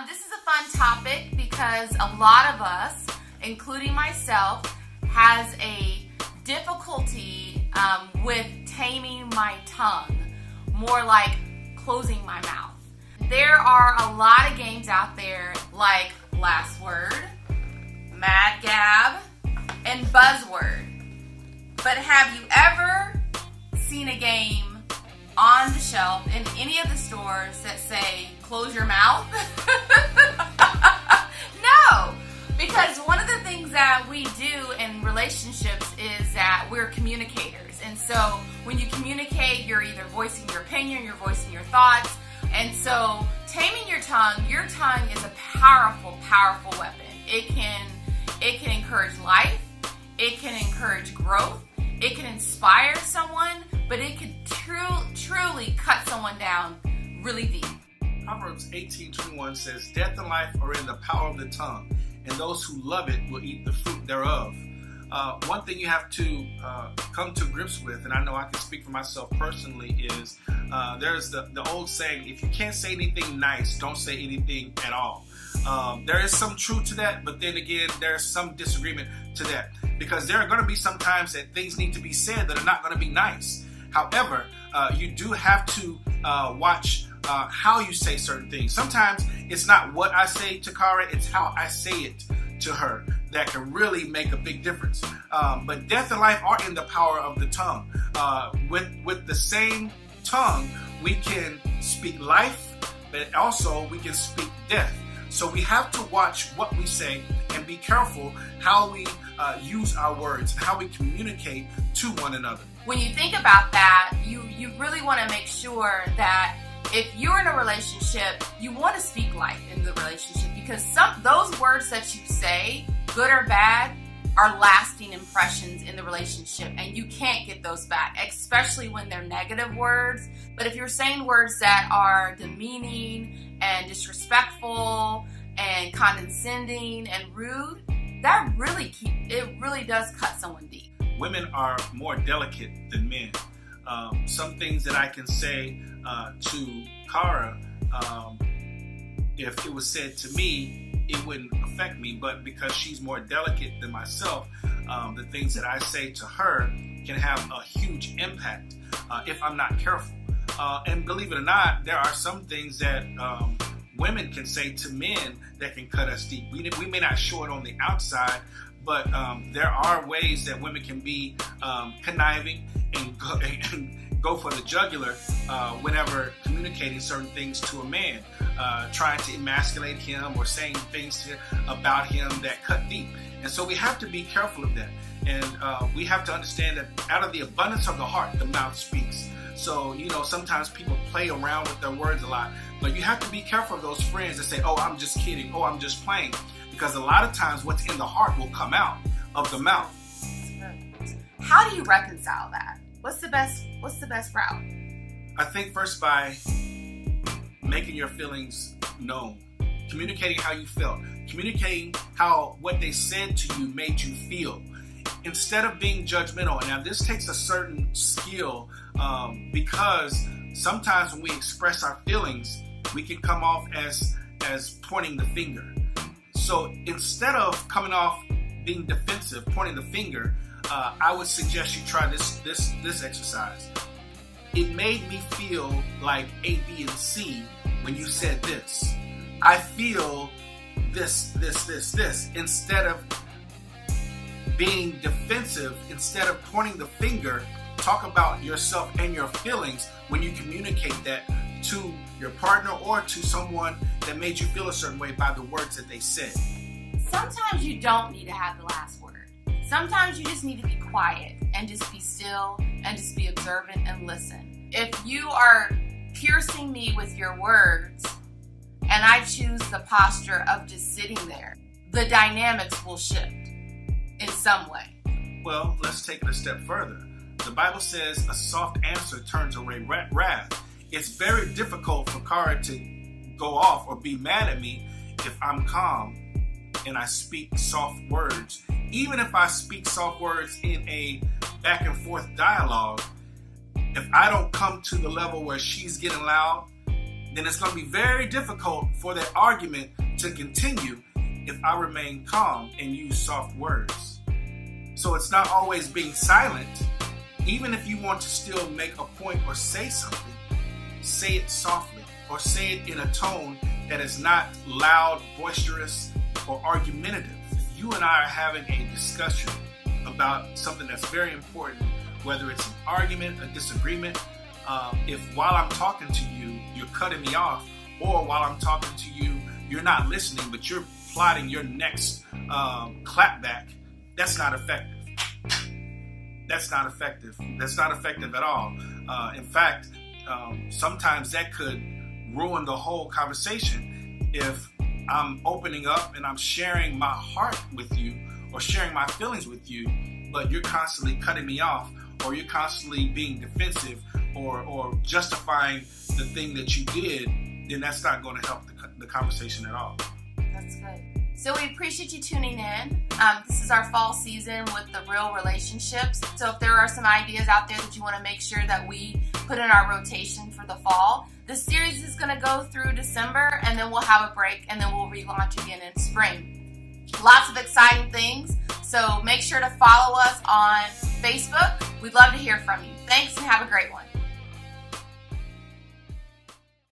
This is a fun topic because a lot of us, including myself, has a difficulty with taming my tongue, more like closing my mouth. There are a lot of games out there like Last Word, Mad Gab, and Buzzword. But have you ever seen a game on the shelf in any of the stores that say, close your mouth? No, because one of the things that we do in relationships is that we're communicators. And so when you communicate, you're either voicing your opinion, you're voicing your thoughts. And so taming your tongue is a powerful, powerful weapon. It can encourage life, it can encourage growth, it can inspire someone, but it can truly cut someone down really deep. Proverbs 18:21 says, "Death and life are in the power of the tongue, and those who love it will eat the fruit thereof." One thing you have to come to grips with, and I know I can speak for myself personally, is there's the old saying, if you can't say anything nice, don't say anything at all. There is some truth to that, but then again, there's some disagreement to that, because there are going to be some times that things need to be said that are not going to be nice. However, you do have to watch how you say certain things. Sometimes it's not what I say to Kara, it's how I say it to her that can really make a big difference. But death and life are in the power of the tongue. With the same tongue, we can speak life, but also we can speak death. So we have to watch what we say and be careful how we use our words and how we communicate to one another. When you think about that, you really want to make sure that if you're in a relationship, you want to speak life in the relationship, because those words that you say, good or bad, are lasting impressions in the relationship, and you can't get those back, especially when they're negative words. But if you're saying words that are demeaning and disrespectful and condescending and rude, that really does cut someone deep. Women are more delicate than men. Some things that I can say to Kara, if it was said to me, it wouldn't affect me, but because she's more delicate than myself, the things that I say to her can have a huge impact if I'm not careful. And believe it or not, there are some things that women can say to men that can cut us deep. We may not show it on the outside, but there are ways that women can be conniving and go for the jugular whenever communicating certain things to a man, trying to emasculate him or saying things about him that cut deep. And so we have to be careful of that. And we have to understand that out of the abundance of the heart, the mouth speaks. So, sometimes people play around with their words a lot, but you have to be careful of those friends that say, oh, I'm just kidding, oh, I'm just playing. Because a lot of times what's in the heart will come out of the mouth. How do you reconcile that? What's the best route? I think first by making your feelings known, communicating how you felt, communicating how what they said to you made you feel, instead of being judgmental. Now, this takes a certain skill because sometimes when we express our feelings, we can come off as pointing the finger. So instead of coming off being defensive, pointing the finger, I would suggest you try this exercise. It made me feel like A, B, and C when you said this. I feel this. Instead of being defensive, instead of pointing the finger, talk about yourself and your feelings when you communicate that to your partner or to someone that made you feel a certain way by the words that they said. Sometimes you don't need to have the last word. Sometimes you just need to be quiet and just be still and just be observant and listen. If you are piercing me with your words and I choose the posture of just sitting there, the dynamics will shift in some way. Well, let's take it a step further. The Bible says a soft answer turns away wrath. It's very difficult for Kara to go off or be mad at me if I'm calm and I speak soft words. Even if I speak soft words in a back and forth dialogue, if I don't come to the level where she's getting loud, then it's going to be very difficult for that argument to continue if I remain calm and use soft words. So it's not always being silent. Even if you want to still make a point or say something, say it softly or say it in a tone that is not loud, boisterous, or argumentative. If you and I are having a discussion about something that's very important, whether it's an argument, a disagreement, if while I'm talking to you, you're cutting me off, or while I'm talking to you, you're not listening, but you're plotting your next clapback, that's not effective. That's not effective. That's not effective at all. In fact, sometimes that could ruin the whole conversation if I'm opening up and I'm sharing my heart with you or sharing my feelings with you, but you're constantly cutting me off, or you're constantly being defensive or justifying the thing that you did, then that's not going to help the conversation at all. That's good. So we appreciate you tuning in. This is our fall season with the Real Relationships. So if there are some ideas out there that you want to make sure that we put in our rotation for the fall, the series is going to go through December, and then we'll have a break, and then we'll relaunch again in spring. Lots of exciting things. So make sure to follow us on Facebook. We'd love to hear from you. Thanks, and have a great one.